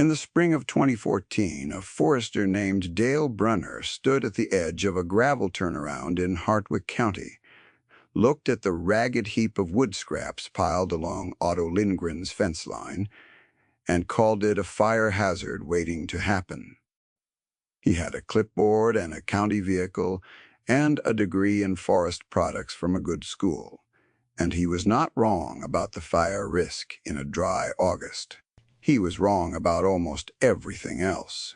In the spring of 2014, a forester named Dale Brunner stood at the edge of a gravel turnaround in Hardwood County, looked at the ragged heap of wood scraps piled along Otto Lindgren's fence line, and called it a fire hazard waiting to happen. He had a clipboard and a county vehicle and a degree in forest products from a good school, and he was not wrong about the fire risk in a dry August. He was wrong about almost everything else.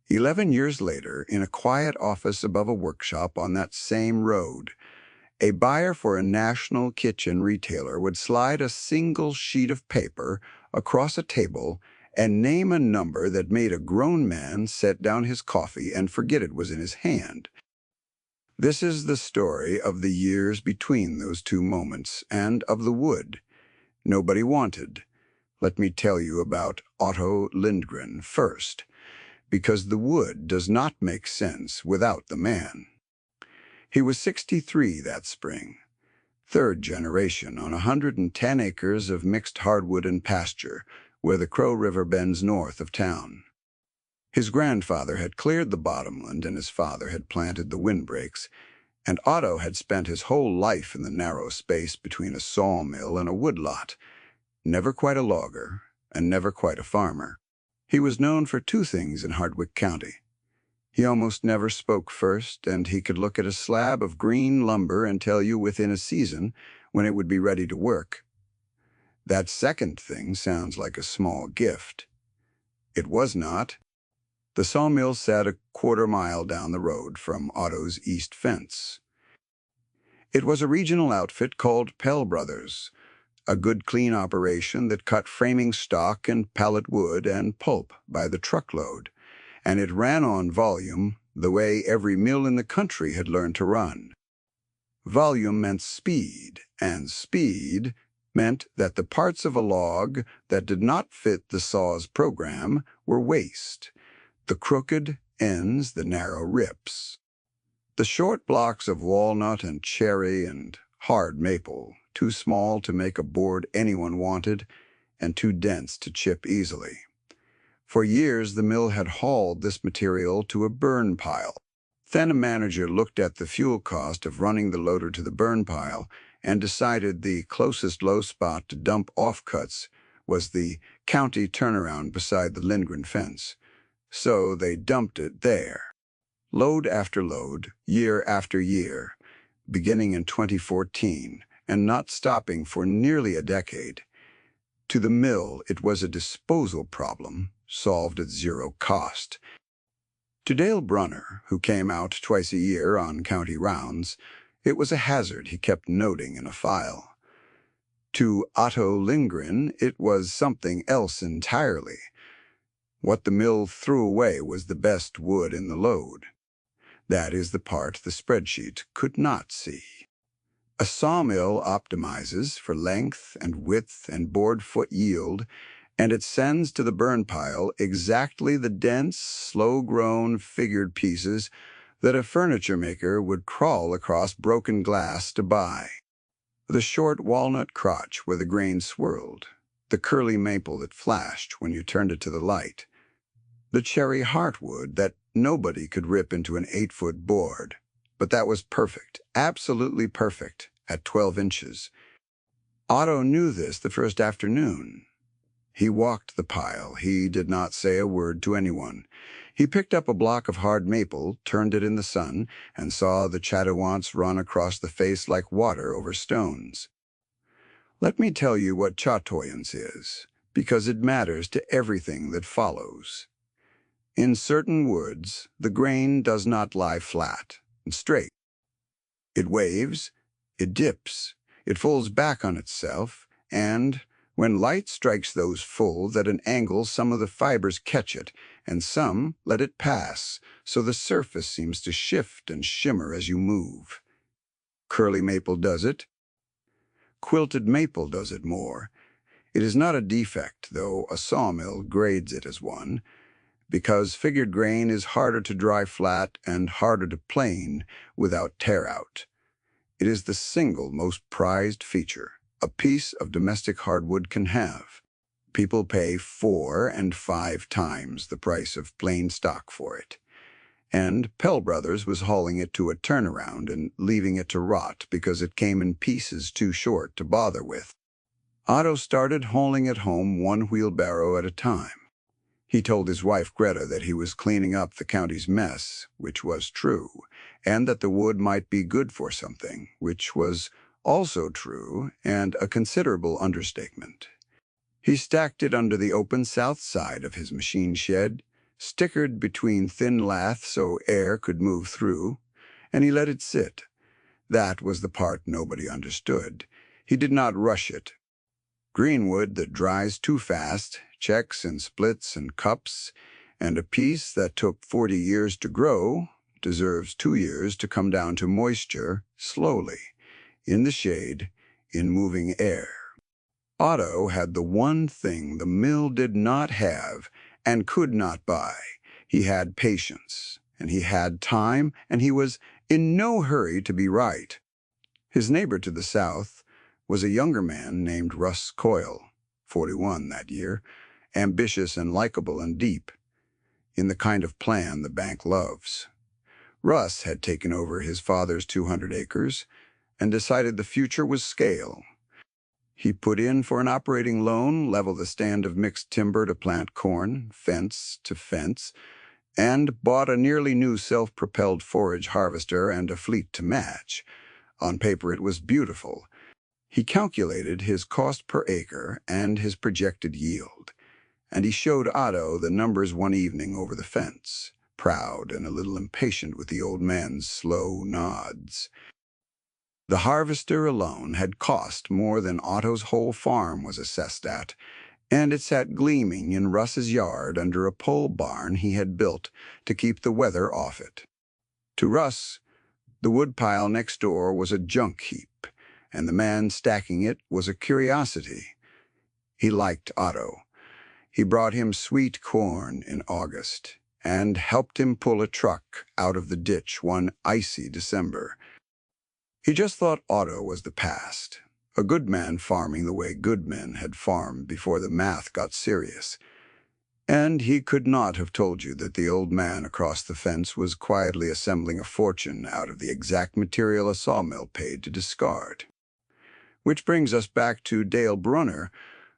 11 years later, in a quiet office above a workshop on that same road, a buyer for a national kitchen retailer would slide a single sheet of paper across a table and name a number that made a grown man set down his coffee and forget it was in his hand. This is the story of the years between those two moments and of the wood nobody wanted. Let me tell you about Otto Lindgren first, because the wood does not make sense without the man. He was 63 that spring, third generation on 110 acres of mixed hardwood and pasture, where the Crow River bends north of town. His grandfather had cleared the bottomland and his father had planted the windbreaks, and Otto had spent his whole life in the narrow space between a sawmill and a woodlot, never quite a logger and never quite a farmer. He was known for two things in Hardwood County. He almost never spoke first, and he could look at a slab of green lumber and tell you within a season when it would be ready to work. That second thing sounds like a small gift. It was not. The sawmill sat a quarter-mile down the road from Otto's east fence. It was a regional outfit called Pell Brothers, a good clean operation that cut framing stock and pallet wood and pulp by the truckload, and it ran on volume the way every mill in the country had learned to run. Volume meant speed, and speed meant that the parts of a log that did not fit the saw's program were waste, the crooked ends the narrow rips. The short blocks of walnut and cherry and hard maple, too small to make a board anyone wanted, and too dense to chip easily. For years, the mill had hauled this material to a burn pile. Then a manager looked at the fuel cost of running the loader to the burn pile and decided the closest low spot to dump offcuts was the county turnaround beside the Lindgren fence. So they dumped it there. Load after load, year after year, beginning in 2014, and not stopping for nearly a decade. To the mill, it was a disposal problem, solved at zero cost. To Dale Brunner, who came out twice a year on county rounds, it was a hazard he kept noting in a file. To Otto Lindgren, it was something else entirely. What the mill threw away was the best wood in the load. That is the part the spreadsheet could not see. A sawmill optimizes for length and width and board foot yield, and it sends to the burn pile exactly the dense, slow-grown, figured pieces that a furniture maker would crawl across broken glass to buy. The short walnut crotch where the grain swirled, the curly maple that flashed when you turned it to the light, the cherry heartwood that nobody could rip into an 8-foot board, but that was perfect, absolutely perfect, at 12 inches. Otto knew this the first afternoon. He walked the pile. He did not say a word to anyone. He picked up a block of hard maple, turned it in the sun, and saw the chattawants run across the face like water over stones. Let me tell you what chatoyance is, because it matters to everything that follows. In certain woods, the grain does not lie flat and straight. It waves, it dips, it falls back on itself, and when light strikes those folds at an angle, some of the fibers catch it, and some let it pass, so the surface seems to shift and shimmer as you move. Curly maple does it. Quilted maple does it more. It is not a defect, though a sawmill grades it as one, because figured grain is harder to dry flat and harder to plane without tear-out. It is the single most prized feature a piece of domestic hardwood can have, People pay 4 and 5 times the price of plain stock for it. And Pell Brothers was hauling it to a turnaround and leaving it to rot because it came in pieces too short to bother with. Otto started hauling it home one wheelbarrow at a time. He told his wife Greta that he was cleaning up the county's mess, which was true, and that the wood might be good for something, which was also true and a considerable understatement. He stacked it under the open south side of his machine shed, stickered between thin laths so air could move through, and he let it sit. That was the part nobody understood. He did not rush it. Greenwood that dries too fast, checks and splits and cups, and a piece that took 40 years to grow deserves 2 years to come down to moisture slowly, in the shade, in moving air. Otto had the one thing the mill did not have and could not buy. He had patience, and he had time, and he was in no hurry to be right. His neighbor to the south was a younger man named Russ Coyle, 41 that year, ambitious and likable and deep, in the kind of plan the bank loves. Russ had taken over his father's 200 acres and decided the future was scale. He put in for an operating loan, leveled a stand of mixed timber to plant corn, fence to fence, and bought a nearly new self-propelled forage harvester and a fleet to match. On paper it was beautiful. He calculated his cost per acre and his projected yield, and he showed Otto the numbers one evening over the fence, proud and a little impatient with the old man's slow nods. The harvester alone had cost more than Otto's whole farm was assessed at, and it sat gleaming in Russ's yard under a pole barn he had built to keep the weather off it. To Russ, the woodpile next door was a junk heap, and the man stacking it was a curiosity. He liked Otto. He brought him sweet corn in August and helped him pull a truck out of the ditch one icy December. He just thought Otto was the past, a good man farming the way good men had farmed before the math got serious. And he could not have told you that the old man across the fence was quietly assembling a fortune out of the exact material a sawmill paid to discard. Which brings us back to Dale Brunner,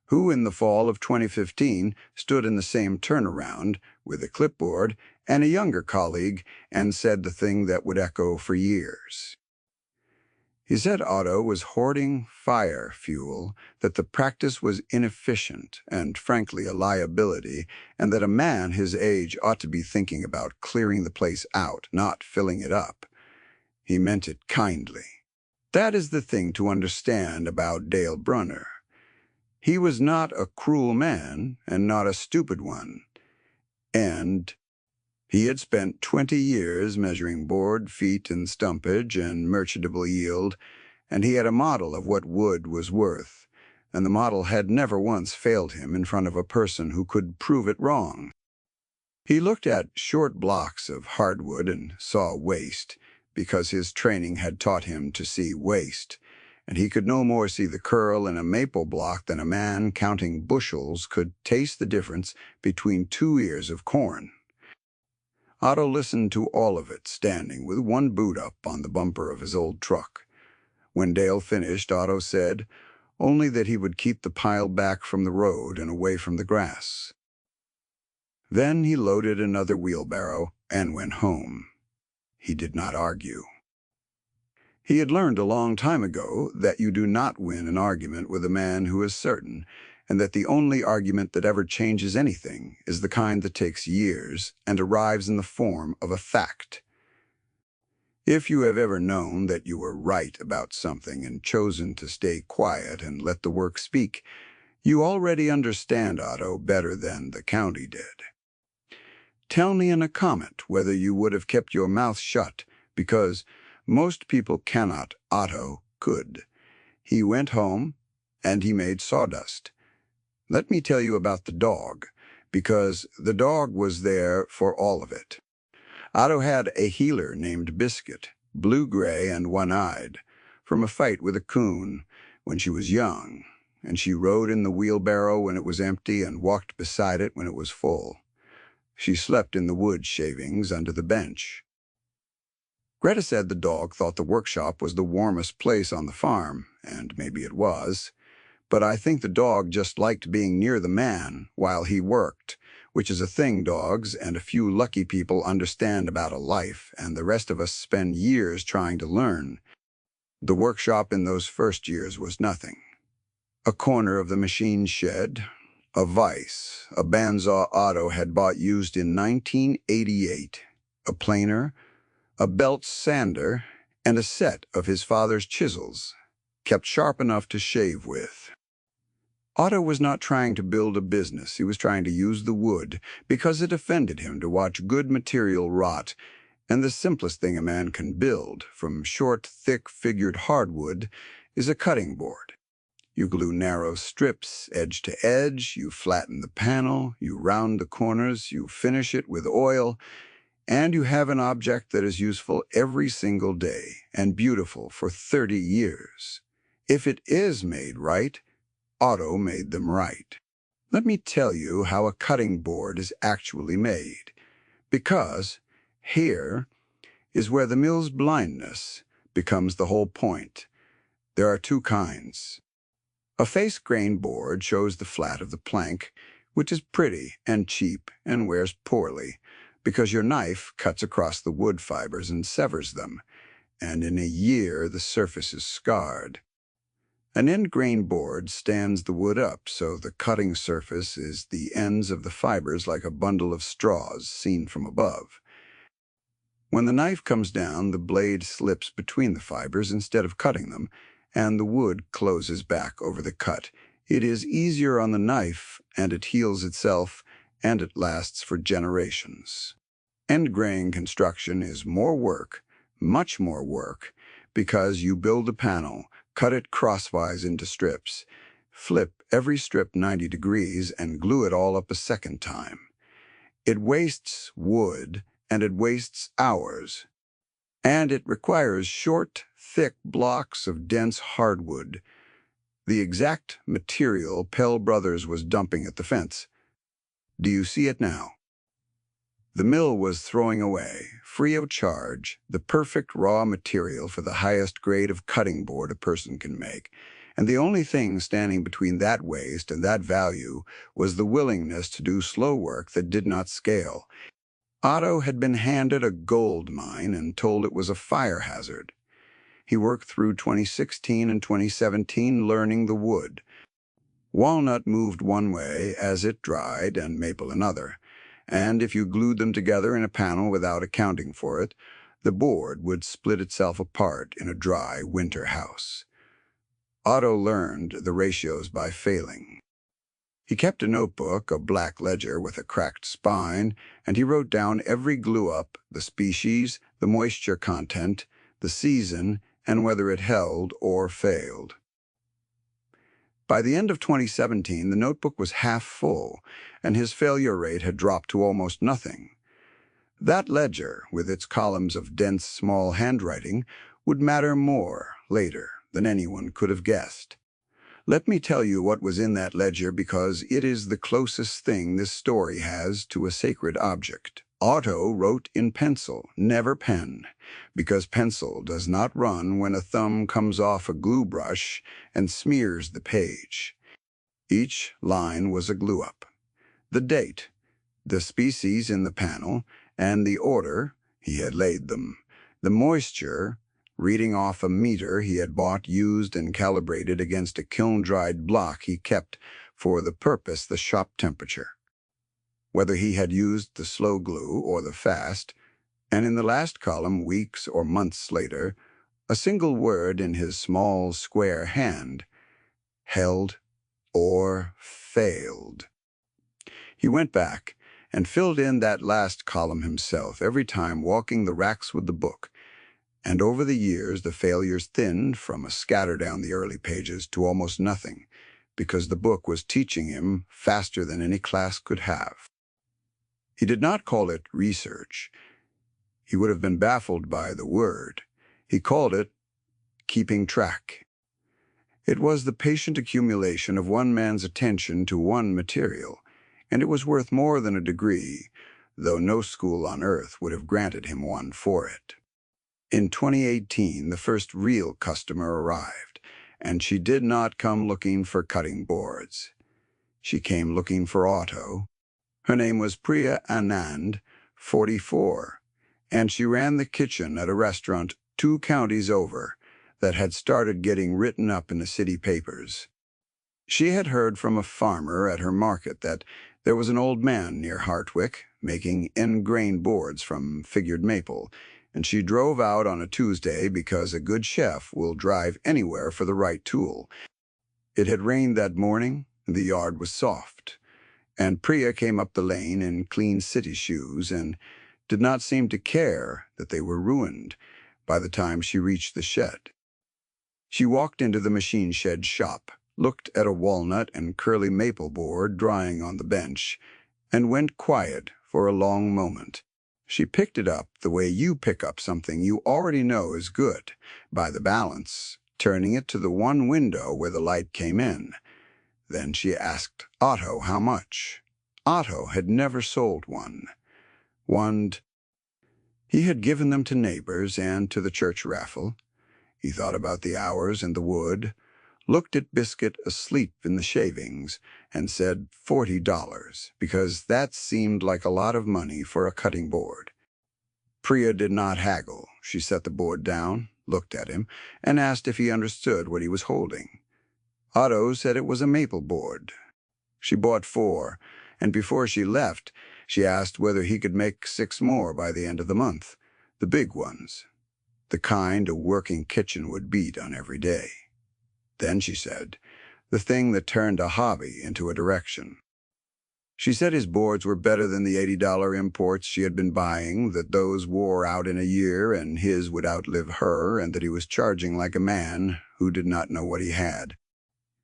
who in the fall of 2015 stood in the same turnaround with a clipboard and a younger colleague and said the thing that would echo for years. He said Otto was hoarding fire fuel, that the practice was inefficient and frankly a liability, and that a man his age ought to be thinking about clearing the place out, not filling it up. He meant it kindly. That is the thing to understand about Dale Brunner. He was not a cruel man and not a stupid one, and he had spent 20 years measuring board, feet, and stumpage and merchantable yield, and he had a model of what wood was worth, and the model had never once failed him in front of a person who could prove it wrong. He looked at short blocks of hardwood and saw waste, because his training had taught him to see waste, and he could no more see the curl in a maple block than a man counting bushels could taste the difference between 2 ears of corn. Otto listened to all of it, standing with one boot up on the bumper of his old truck. When Dale finished, Otto said only that he would keep the pile back from the road and away from the grass. Then he loaded another wheelbarrow and went home. He did not argue. He had learned a long time ago that you do not win an argument with a man who is certain, and that the only argument that ever changes anything is the kind that takes years and arrives in the form of a fact. If you have ever known that you were right about something and chosen to stay quiet and let the work speak, you already understand Otto better than the county did. Tell me in a comment whether you would have kept your mouth shut, because most people cannot. Otto could. He went home, and he made sawdust. Let me tell you about the dog, because the dog was there for all of it. Otto had a heeler named Biscuit, blue-gray and one-eyed, from a fight with a coon when she was young, and she rode in the wheelbarrow when it was empty and walked beside it when it was full. She slept in the wood shavings under the bench. Greta said the dog thought the workshop was the warmest place on the farm, and maybe it was, but I think the dog just liked being near the man while he worked, which is a thing dogs and a few lucky people understand about a life, and the rest of us spend years trying to learn. The workshop in those first years was nothing. A corner of the machine shed, a vise a bandsaw Otto had bought used in 1988, a planer, a belt sander, and a set of his father's chisels, kept sharp enough to shave with. Otto was not trying to build a business. He was trying to use the wood because it offended him to watch good material rot, and the simplest thing a man can build, from short, thick-figured hardwood, is a cutting board. You glue narrow strips edge to edge, you flatten the panel, you round the corners, you finish it with oil, and you have an object that is useful every single day and beautiful for 30 years. If it is made right, Otto made them right. Let me tell you how a cutting board is actually made, because here is where the mill's blindness becomes the whole point. There are two kinds. A face grain board shows the flat of the plank, which is pretty and cheap and wears poorly, because your knife cuts across the wood fibers and severs them, and in a year the surface is scarred. An end grain board stands the wood up, so the cutting surface is the ends of the fibers like a bundle of straws seen from above. When the knife comes down, the blade slips between the fibers instead of cutting them, and the wood closes back over the cut. It is easier on the knife, and it heals itself, and it lasts for generations. End grain construction is more work, much more work, because you build a panel, cut it crosswise into strips, flip every strip 90 degrees, and glue it all up a second time. It wastes wood, and it wastes hours, and it requires short, thick blocks of dense hardwood, the exact material Pell Brothers was dumping at the fence. Do you see it now? The mill was throwing away, free of charge, the perfect raw material for the highest grade of cutting board a person can make, and the only thing standing between that waste and that value was the willingness to do slow work that did not scale. Otto had been handed a gold mine and told it was a fire hazard. He worked through 2016 and 2017 learning the wood. Walnut moved one way as it dried and maple another, and if you glued them together in a panel without accounting for it, the board would split itself apart in a dry winter house. Otto learned the ratios by failing. He kept a notebook, a black ledger with a cracked spine, and he wrote down every glue-up, the species, the moisture content, the season, and whether it held or failed. By the end of 2017, the notebook was half full, and his failure rate had dropped to almost nothing. That ledger, with its columns of dense, small handwriting, would matter more later than anyone could have guessed. Let me tell you what was in that ledger because it is the closest thing this story has to a sacred object. Otto wrote in pencil, never pen, because pencil does not run when a thumb comes off a glue brush and smears the page. Each line was a glue-up. The date, the species in the panel, and the order he had laid them. The moisture, reading off a meter he had bought, used, and calibrated against a kiln-dried block he kept for the purpose, the shop temperature. Whether he had used the slow glue or the fast, and in the last column, weeks or months later, a single word in his small, square hand, held or failed. He went back and filled in that last column himself, every time walking the racks with the book, and over the years the failures thinned from a scatter down the early pages to almost nothing, because the book was teaching him faster than any class could have. He did not call it research. He would have been baffled by the word. He called it keeping track. It was the patient accumulation of one man's attention to one material, and it was worth more than a degree, though no school on earth would have granted him one for it. In 2018, the first real customer arrived, and she did not come looking for cutting boards. She came looking for Otto. Her name was Priya Anand, 44, and she ran the kitchen at a restaurant 2 counties over that had started getting written up in the city papers. She had heard from a farmer at her market that there was an old man near Hartwick making end-grain boards from figured maple, and she drove out on a Tuesday because a good chef will drive anywhere for the right tool. It had rained that morning, and the yard was soft, and Priya came up the lane in clean city shoes and did not seem to care that they were ruined by the time she reached the shed. She walked into the machine shed shop, looked at a walnut and curly maple board drying on the bench, and went quiet for a long moment. She picked it up the way you pick up something you already know is good, by the balance, turning it to the one window where the light came in. Then she asked Otto how much. Otto had never sold one. He had given them to neighbors and to the church raffle. He thought about the hours and the wood, looked at Biscuit asleep in the shavings, and said $40, because that seemed like a lot of money for a cutting board. Priya did not haggle. She set the board down, looked at him, and asked if he understood what he was holding. Otto said it was a maple board. She bought 4, and before she left, she asked whether he could make 6 more by the end of the month, the big ones, the kind a working kitchen would beat on every day. Then she said, the thing that turned a hobby into a direction. She said his boards were better than the $80 imports she had been buying, that those wore out in a year and his would outlive her, and that he was charging like a man who did not know what he had.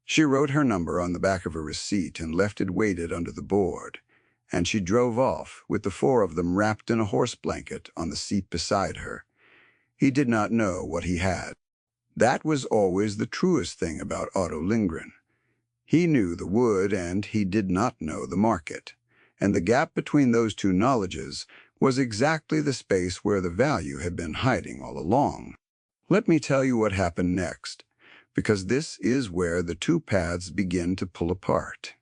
She wrote her number on the back of a receipt and left it weighted under the board, and she drove off with the 4 of them wrapped in a horse blanket on the seat beside her. He did not know what he had. That was always the truest thing about Otto Lindgren. He knew the wood and he did not know the market, and the gap between those 2 knowledges was exactly the space where the value had been hiding all along. Let me tell you what happened next, because this is where the 2 paths begin to pull apart.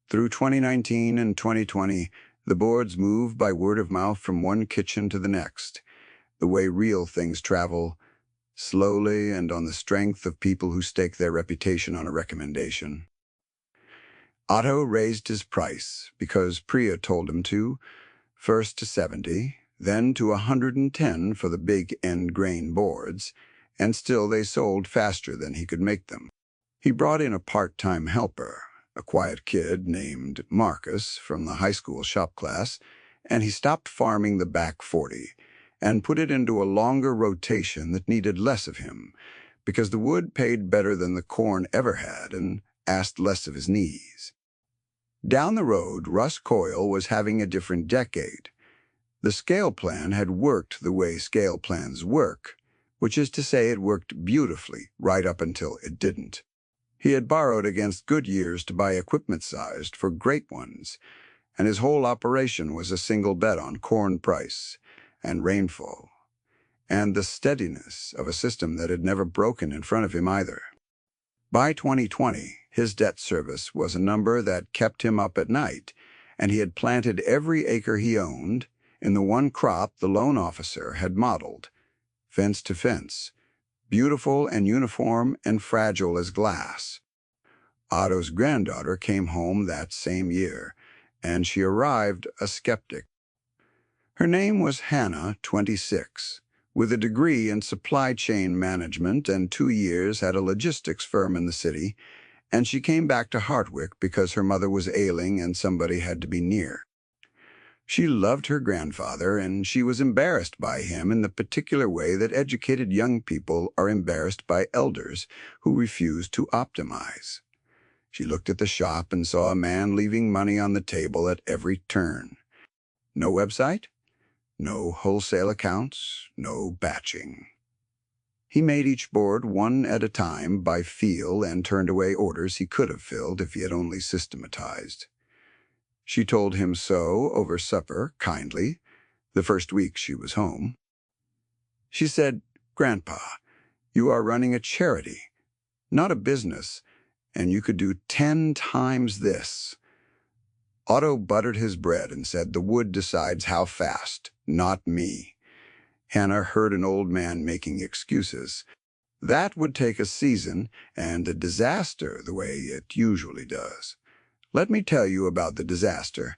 Through 2019 and 2020, the boards moved by word of mouth from one kitchen to the next, the way real things travel, slowly and on the strength of people who stake their reputation on a recommendation. Otto raised his price because Priya told him to, first to 70, then to 110 for the big end-grain boards, and still they sold faster than he could make them. He brought in a part-time helper, a quiet kid named Marcus from the high school shop class, and he stopped farming the back 40 and put it into a longer rotation that needed less of him, because the wood paid better than the corn ever had and asked less of his knees. Down the road, Russ Coyle was having a different decade. The scale plan had worked the way scale plans work, which is to say it worked beautifully right up until it didn't. He had borrowed against good years to buy equipment sized for great ones, and his whole operation was a single bet on corn price and rainfall, and the steadiness of a system that had never broken in front of him either. By 2020, his debt service was a number that kept him up at night, and he had planted every acre he owned in the one crop the loan officer had modeled, fence to fence, beautiful and uniform and fragile as glass. Otto's granddaughter came home that same year, and she arrived a skeptic. Her name was Hannah, 26, with a degree in supply chain management and 2 years at a logistics firm in the city, and she came back to Hartwick because her mother was ailing and somebody had to be near. She loved her grandfather, and she was embarrassed by him in the particular way that educated young people are embarrassed by elders who refuse to optimize. She looked at the shop and saw a man leaving money on the table at every turn. No website? No wholesale accounts, no batching. He made each board one at a time by feel and turned away orders he could have filled if he had only systematized. She told him so over supper, kindly, the first week she was home. She said, "Grandpa, you are running a charity, not a business, and you could do 10 times this." Otto buttered his bread and said, "The wood decides how fast, not me." Hannah heard an old man making excuses. That would take a season and a disaster the way it usually does. Let me tell you about the disaster,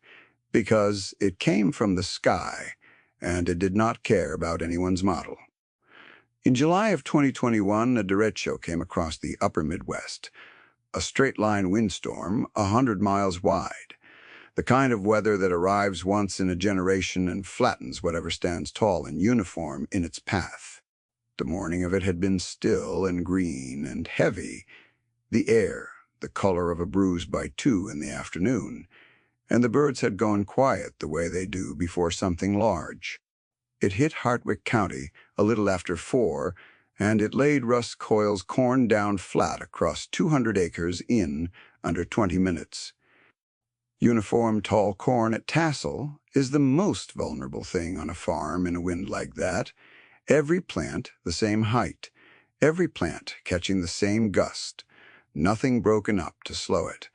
because it came from the sky, and it did not care about anyone's model. In July of 2021, a derecho came across the upper Midwest, a straight-line windstorm 100 miles wide, the kind of weather that arrives once in a generation and flattens whatever stands tall and uniform in its path. The morning of it had been still and green and heavy, the air the color of a bruise by 2 in the afternoon, and the birds had gone quiet the way they do before something large. It hit Hardwood County a little after 4, and it laid Russ Coyle's corn down flat across 200 acres in under 20 minutes. Uniform tall corn at tassel is the most vulnerable thing on a farm in a wind like that. Every plant the same height, every plant catching the same gust, nothing broken up to slow it.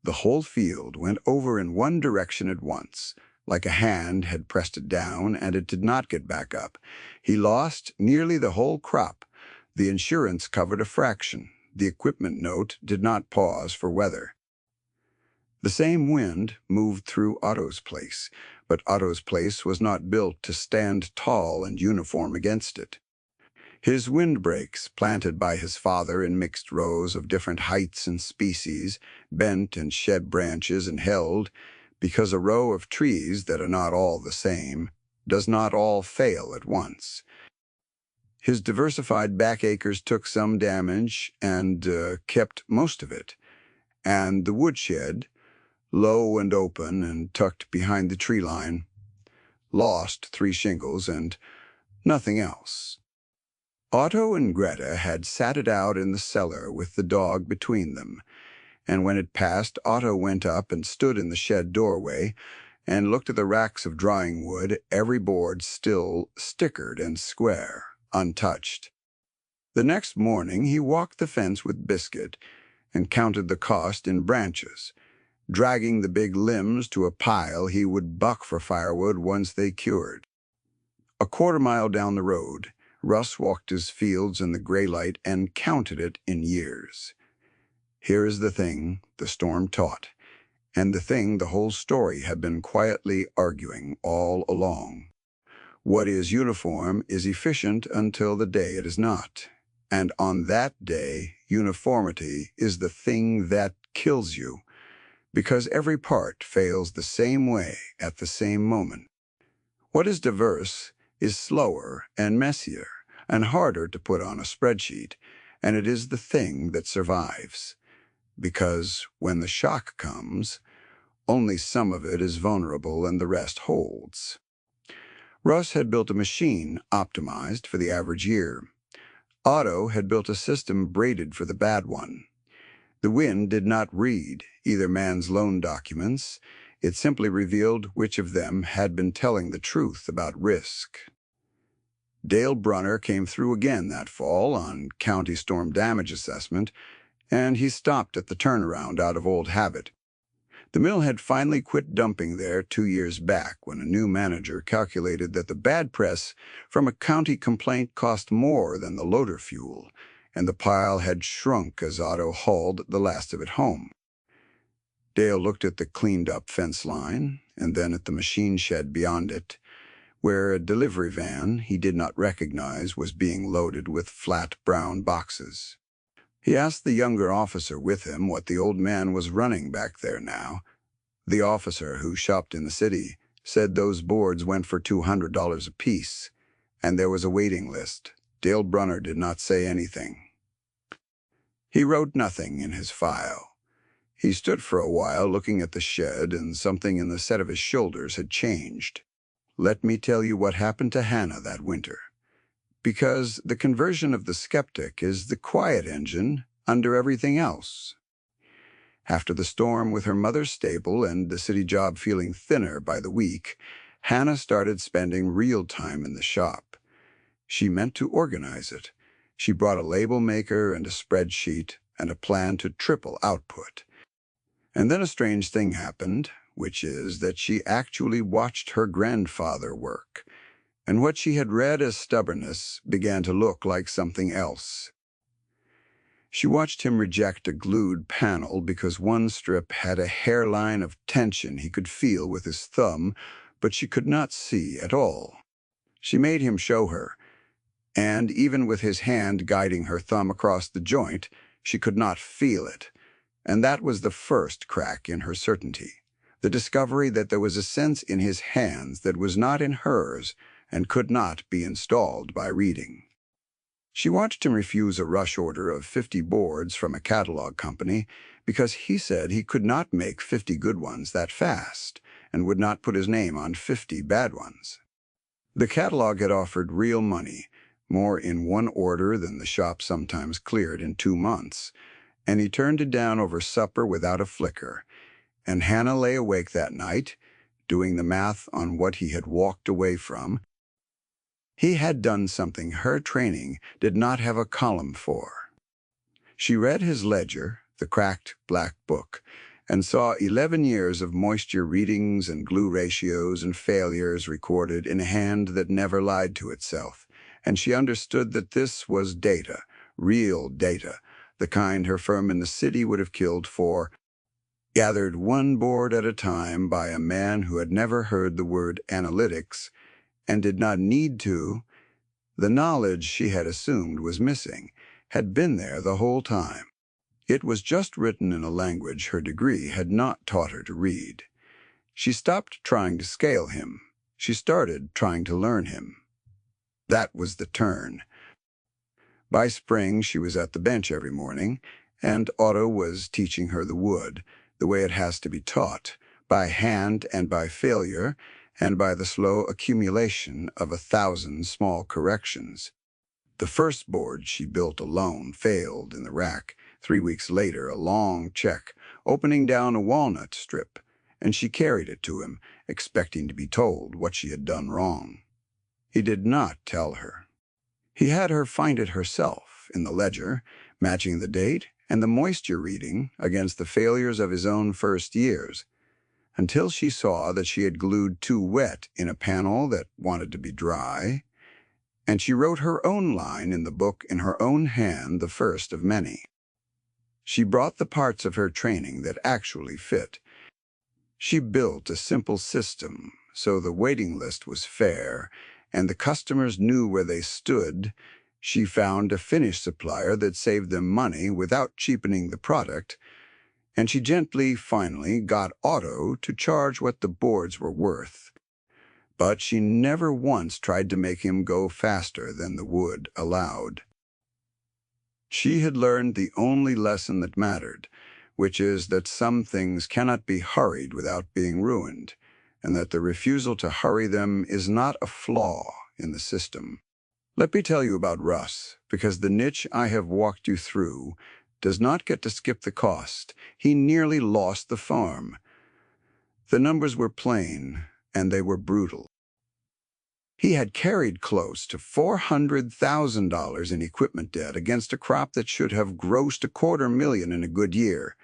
The whole field went over in one direction at once, like a hand had pressed it down and it did not get back up. He lost nearly the whole crop. The insurance covered a fraction. The equipment note did not pause for weather. The same wind moved through Otto's place, but Otto's place was not built to stand tall and uniform against it. His windbreaks, planted by his father in mixed rows of different heights and species, bent and shed branches and held, because a row of trees that are not all the same does not all fail at once. His diversified back acres took some damage and kept most of it, and the woodshed, low and open and tucked behind the tree line, lost 3 shingles and nothing else. Otto and Greta had sat it out in the cellar with the dog between them, and when it passed, Otto went up and stood in the shed doorway and looked at the racks of drying wood, every board still stickered and square, untouched. The next morning he walked the fence with Biscuit and counted the cost in branches, dragging the big limbs to a pile he would buck for firewood once they cured. A quarter-mile down the road, Russ walked his fields in the gray light and counted it in years. Here is the thing the storm taught, and the thing the whole story had been quietly arguing all along. What is uniform is efficient until the day it is not, and on that day, uniformity is the thing that kills you, because every part fails the same way at the same moment. What is diverse is slower and messier and harder to put on a spreadsheet, and it is the thing that survives. Because when the shock comes, only some of it is vulnerable and the rest holds. Russ had built a machine optimized for the average year. Otto had built a system braided for the bad one. The wind did not read either man's loan documents. It simply revealed which of them had been telling the truth about risk. Dale Brunner came through again that fall on county storm damage assessment, and he stopped at the turnaround out of old habit. The mill had finally quit dumping there 2 years back when a new manager calculated that the bad press from a county complaint cost more than the loader fuel, and the pile had shrunk as Otto hauled the last of it home. Dale looked at the cleaned-up fence line and then at the machine shed beyond it, where a delivery van he did not recognize was being loaded with flat brown boxes. He asked the younger officer with him what the old man was running back there now. The officer, who shopped in the city, said those boards went for $200 apiece, and there was a waiting list. Dale Brunner did not say anything. He wrote nothing in his file. He stood for a while looking at the shed, and something in the set of his shoulders had changed. Let me tell you what happened to Hannah that winter. because the conversion of the skeptic is the quiet engine under everything else. After the storm with her mother's stable and the city job feeling thinner by the week, Hannah started spending real time in the shop. She meant to organize it. She brought a label maker and a spreadsheet and a plan to triple output. And then a strange thing happened, which is that she actually watched her grandfather work, and what she had read as stubbornness began to look like something else. She watched him reject a glued panel because one strip had a hairline of tension he could feel with his thumb, but she could not see at all. She made him show her, and even with his hand guiding her thumb across the joint, she could not feel it. And that was the first crack in her certainty, the discovery that there was a sense in his hands that was not in hers and could not be installed by reading. She watched him refuse a rush order of 50 boards from a catalog company because he said he could not make 50 good ones that fast and would not put his name on 50 bad ones. The catalog had offered real money, more in one order than the shop sometimes cleared in 2 months, and he turned it down over supper without a flicker, and Hannah lay awake that night, doing the math on what he had walked away from. He had done something her training did not have a column for. She read his ledger, the cracked black book, and saw 11 years of moisture readings and glue ratios and failures recorded in a hand that never lied to itself, and she understood that this was data, real data, the kind her firm in the city would have killed for, gathered one board at a time by a man who had never heard the word analytics and did not need to. The knowledge she had assumed was missing had been there the whole time. It was just written in a language her degree had not taught her to read. She stopped trying to scale him. She started trying to learn him. That was the turn. By spring, she was at the bench every morning, and Otto was teaching her the wood, the way it has to be taught, by hand and by failure, and by the slow accumulation of 1,000 small corrections. The first board she built alone failed in the rack. 3 weeks later, a long check, opening down a walnut strip, and she carried it to him, expecting to be told what she had done wrong. He did not tell her. He had her find it herself in the ledger, matching the date and the moisture reading against the failures of his own first years, until she saw that she had glued too wet in a panel that wanted to be dry, and she wrote her own line in the book in her own hand, the first of many. She brought the parts of her training that actually fit. She built a simple system so the waiting list was fair and the customers knew where they stood. She found a finish supplier that saved them money without cheapening the product, and she gently, finally, got Otto to charge what the boards were worth. But she never once tried to make him go faster than the wood allowed. She had learned the only lesson that mattered, which is that some things cannot be hurried without being ruined, and that the refusal to hurry them is not a flaw in the system. Let me tell you about Russ, because the niche I have walked you through does not get to skip the cost. He nearly lost the farm. The numbers were plain, and they were brutal. He had carried close to $400,000 in equipment debt against a crop that should have grossed $250,000 in a good year,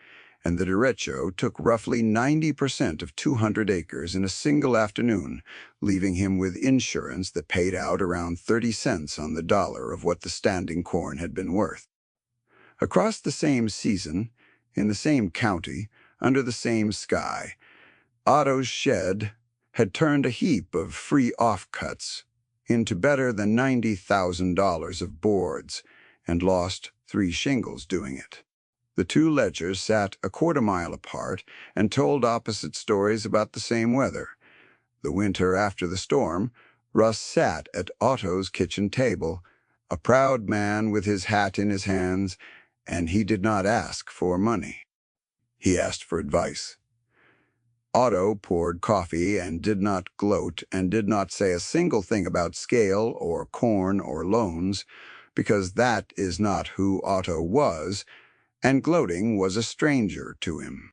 and the derecho took roughly 90% of 200 acres in a single afternoon, leaving him with insurance that paid out around 30 cents on the dollar of what the standing corn had been worth. Across the same season, in the same county, under the same sky, Otto's shed had turned a heap of free offcuts into better than $90,000 of boards and lost 3 shingles doing it. The 2 ledgers sat a quarter-mile apart and told opposite stories about the same weather. The winter after the storm, Russ sat at Otto's kitchen table, a proud man with his hat in his hands, and he did not ask for money. He asked for advice. Otto poured coffee and did not gloat and did not say a single thing about scale or corn or loans, because that is not who Otto was, and gloating was a stranger to him.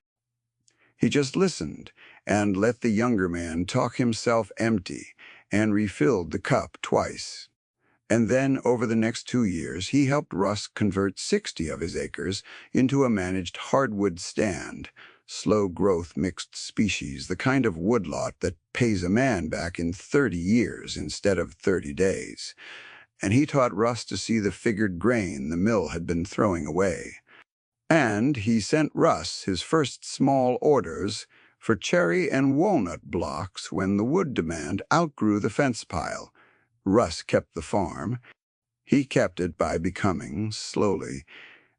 He just listened and let the younger man talk himself empty and refilled the cup twice. And then, over the next 2 years, he helped Russ convert 60 of his acres into a managed hardwood stand, slow-growth mixed species, the kind of woodlot that pays a man back in 30 years instead of 30 days. And he taught Russ to see the figured grain the mill had been throwing away. And he sent Russ his first small orders for cherry and walnut blocks when the wood demand outgrew the fence pile. Russ kept the farm. He kept it by becoming, slowly,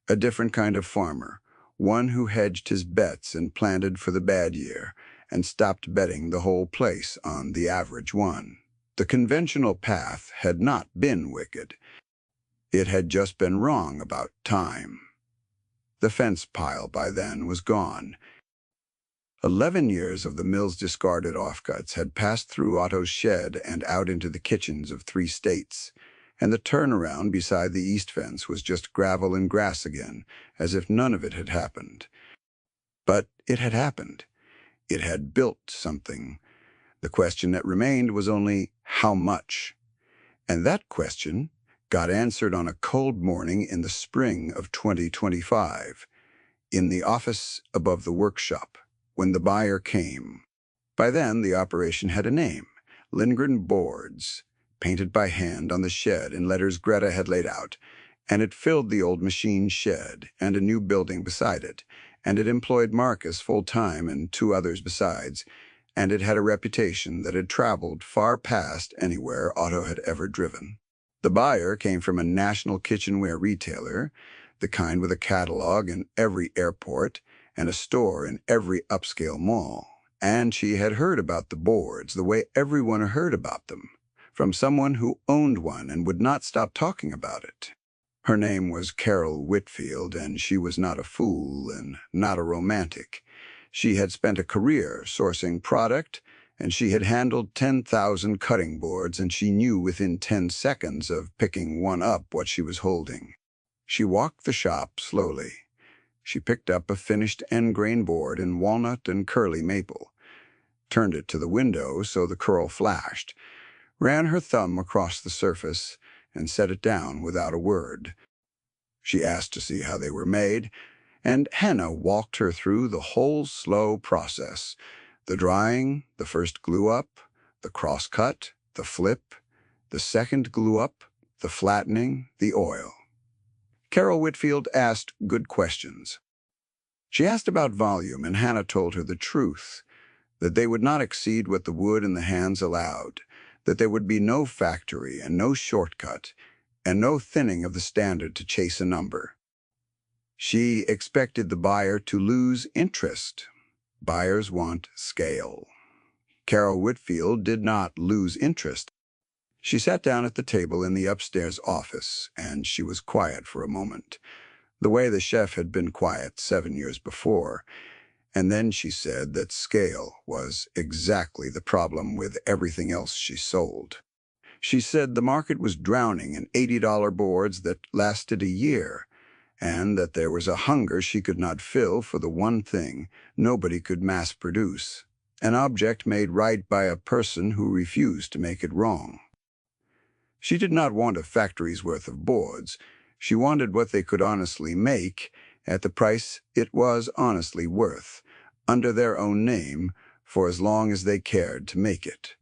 a different kind of farmer, one who hedged his bets and planted for the bad year, and stopped betting the whole place on the average one. The conventional path had not been wicked. It had just been wrong about time. The fence pile by then was gone. 11 years of the mill's discarded offcuts had passed through Otto's shed and out into the kitchens of 3 states, and the turnaround beside the east fence was just gravel and grass again, as if none of it had happened. But it had happened. It had built something. The question that remained was only how much. And that question got answered on a cold morning in the spring of 2025, in the office above the workshop, when the buyer came. By then, the operation had a name, Lindgren Boards, painted by hand on the shed in letters Greta had laid out, and it filled the old machine shed and a new building beside it, and it employed Marcus full-time and 2 others besides, and it had a reputation that had traveled far past anywhere Otto had ever driven. The buyer came from a national kitchenware retailer, the kind with a catalog in every airport and a store in every upscale mall. And she had heard about the boards the way everyone heard about them, from someone who owned one and would not stop talking about it. Her name was Carol Whitfield, and she was not a fool and not a romantic. She had spent a career sourcing product, and she had handled 10,000 cutting boards, and she knew within 10 seconds of picking one up what she was holding. She walked the shop slowly. She picked up a finished end-grain board in walnut and curly maple, turned it to the window so the curl flashed, ran her thumb across the surface, and set it down without a word. She asked to see how they were made, and Hannah walked her through the whole slow process: the drying, the first glue-up, the cross-cut, the flip, the second glue-up, the flattening, the oil. Carol Whitfield asked good questions. She asked about volume, and Hannah told her the truth, that they would not exceed what the wood in the hands allowed, that there would be no factory and no shortcut, and no thinning of the standard to chase a number. She expected the buyer to lose interest. Buyers want scale. Carol Whitfield did not lose interest. She sat down at the table in the upstairs office, and she was quiet for a moment, the way the chef had been quiet 7 years before. And then she said that scale was exactly the problem with everything else she sold. She said the market was drowning in $80 boards that lasted a year, and that there was a hunger she could not fill for the one thing nobody could mass produce, an object made right by a person who refused to make it wrong. She did not want a factory's worth of boards. She wanted what they could honestly make at the price it was honestly worth, under their own name, for as long as they cared to make it.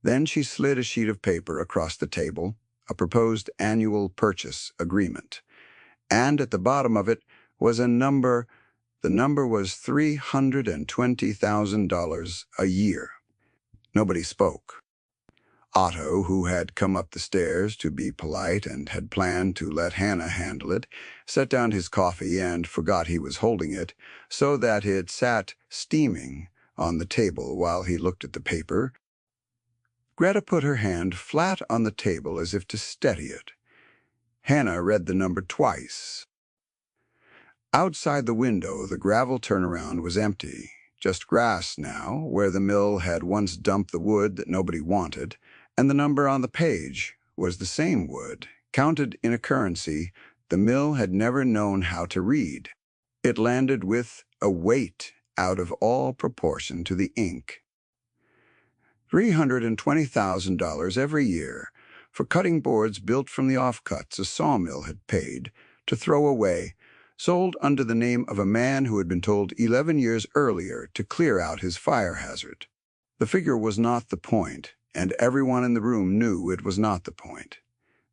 Then she slid a sheet of paper across the table, a proposed annual purchase agreement, and at the bottom of it was a number. The number was $320,000 a year. Nobody spoke. Otto, who had come up the stairs to be polite and had planned to let Hannah handle it, set down his coffee and forgot he was holding it, so that it sat steaming on the table while he looked at the paper. Greta put her hand flat on the table as if to steady it. Hannah read the number twice. Outside the window, the gravel turnaround was empty. just grass now, where the mill had once dumped the wood that nobody wanted, and the number on the page was the same wood, counted in a currency the mill had never known how to read. It landed with a weight out of all proportion to the ink. $320,000 every year for cutting boards built from the offcuts a sawmill had paid to throw away, sold under the name of a man who had been told 11 years earlier to clear out his fire hazard. The figure was not the point, and everyone in the room knew it was not the point.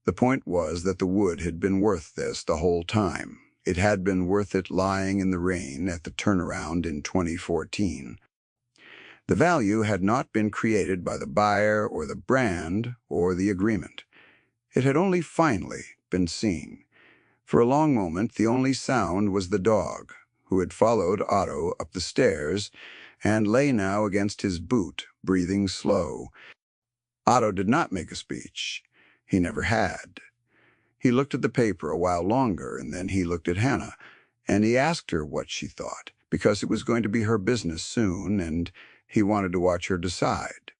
The point was that the wood had been worth this the whole time. It had been worth it lying in the rain at the turnaround in 2014. The value had not been created by the buyer or the brand or the agreement. It had only finally been seen. For a long moment, the only sound was the dog, who had followed Otto up the stairs and lay now against his boot, breathing slow. Otto did not make a speech. He never had. He looked at the paper a while longer, and then he looked at Hannah, and he asked her what she thought, because it was going to be her business soon, and he wanted to watch her decide.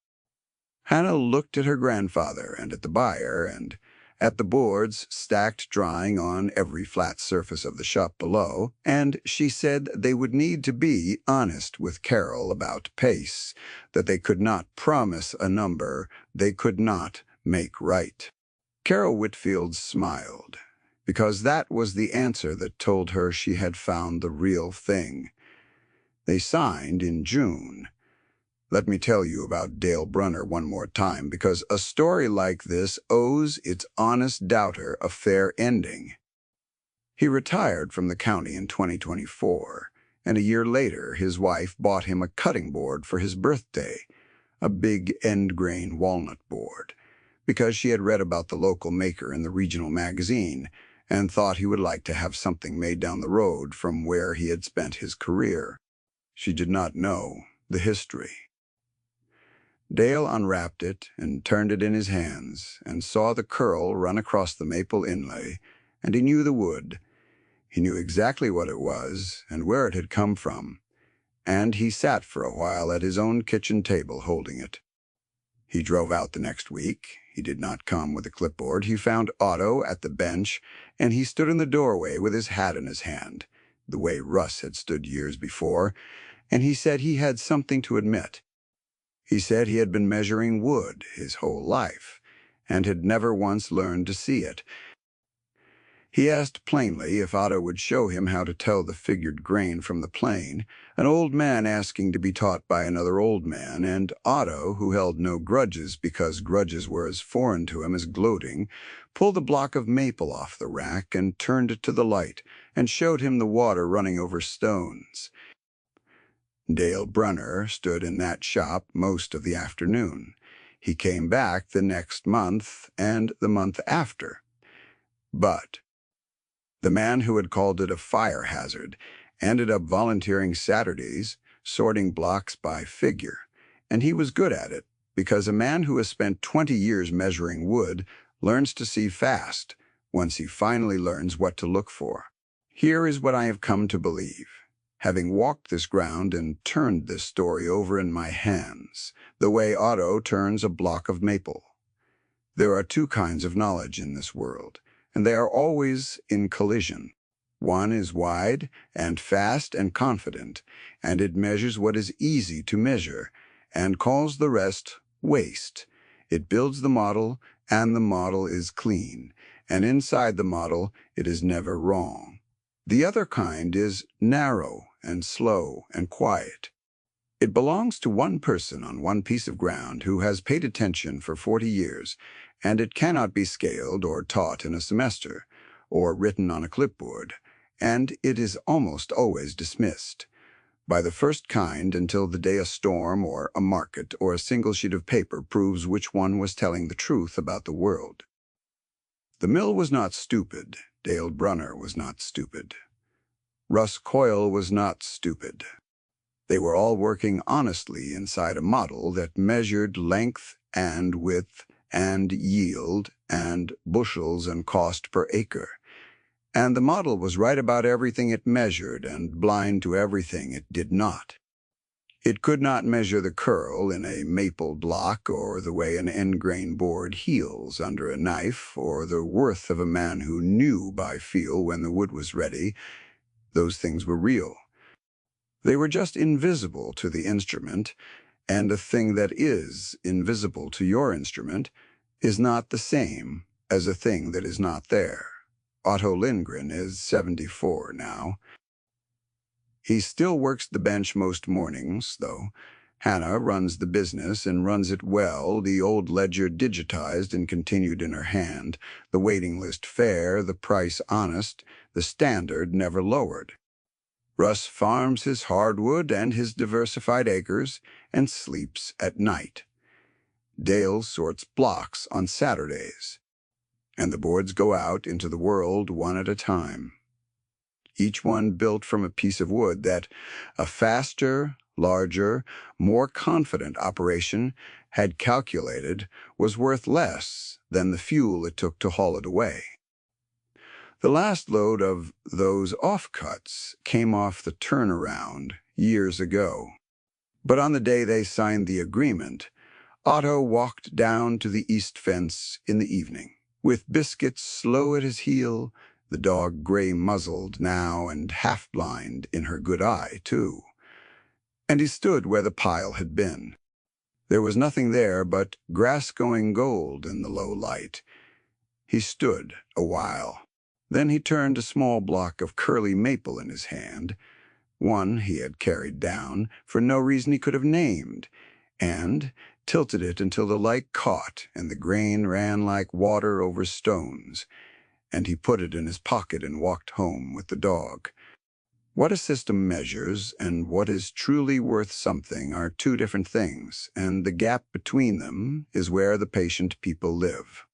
Hannah looked at her grandfather and at the buyer and at the boards stacked drying on every flat surface of the shop below, and she said they would need to be honest with Carol about pace, that they could not promise a number they could not make right. Carol Whitfield smiled, because that was the answer that told her she had found the real thing. They signed in June. Let me tell you about Dale Brunner one more time, because a story like this owes its honest doubter a fair ending. He retired from the county in 2024, and a year later his wife bought him a cutting board for his birthday, a big end-grain walnut board, because she had read about the local maker in the regional magazine and thought he would like to have something made down the road from where he had spent his career. She did not know the history. Dale unwrapped it and turned it in his hands and saw the curl run across the maple inlay, and he knew the wood. He knew exactly what it was and where it had come from, and he sat for a while at his own kitchen table holding it. He drove out the next week. He did not come with a clipboard. He found Otto at the bench, and he stood in the doorway with his hat in his hand, the way Russ had stood years before, and he said he had something to admit. He said he had been measuring wood his whole life, and had never once learned to see it. He asked plainly if Otto would show him how to tell the figured grain from the plane, an old man asking to be taught by another old man, and Otto, who held no grudges because grudges were as foreign to him as gloating, pulled a block of maple off the rack and turned it to the light, and showed him the water running over stones. Dale Brunner stood in that shop most of the afternoon. He came back the next month and the month after. But the man who had called it a fire hazard ended up volunteering Saturdays, sorting blocks by figure, and he was good at it, because a man who has spent 20 years measuring wood learns to see fast once he finally learns what to look for. Here is what I have come to believe, having walked this ground and turned this story over in my hands, the way Otto turns a block of maple. There are two kinds of knowledge in this world, and they are always in collision. One is wide and fast and confident, and it measures what is easy to measure, and calls the rest waste. It builds the model, and the model is clean, and inside the model it is never wrong. The other kind is narrow and slow and quiet. It belongs to one person on one piece of ground who has paid attention for 40 years, and it cannot be scaled or taught in a semester, or written on a clipboard, and it is almost always dismissed by the first kind until the day a storm or a market or a single sheet of paper proves which one was telling the truth about the world. The mill was not stupid. Dale Brunner was not stupid. Russ Coyle was not stupid. They were all working honestly inside a model that measured length and width and yield and bushels and cost per acre. And the model was right about everything it measured and blind to everything it did not. It could not measure the curl in a maple block or the way an end-grain board heals under a knife or the worth of a man who knew by feel when the wood was ready. Those things were real. They were just invisible to the instrument, and a thing that is invisible to your instrument is not the same as a thing that is not there. Otto Lindgren is 74 now. He still works the bench most mornings, though. Hannah runs the business and runs it well, the old ledger digitized and continued in her hand, the waiting list fair, the price honest, the standard never lowered. Russ farms his hardwood and his diversified acres and sleeps at night. Dale sorts blocks on Saturdays, and the boards go out into the world one at a time. Each one built from a piece of wood that a faster, larger, more confident operation had calculated was worth less than the fuel it took to haul it away. The last load of those offcuts came off the turnaround years ago. But on the day they signed the agreement, Otto walked down to the east fence in the evening, with Biscuit slow at his heel, the dog gray-muzzled now and half-blind in her good eye, too. And he stood where the pile had been. There was nothing there but grass-going gold in the low light. He stood a while. Then he turned a small block of curly maple in his hand, one he had carried down for no reason he could have named, and tilted it until the light caught and the grain ran like water over stones, and he put it in his pocket and walked home with the dog. What a system measures and what is truly worth something are two different things, and the gap between them is where the patient people live.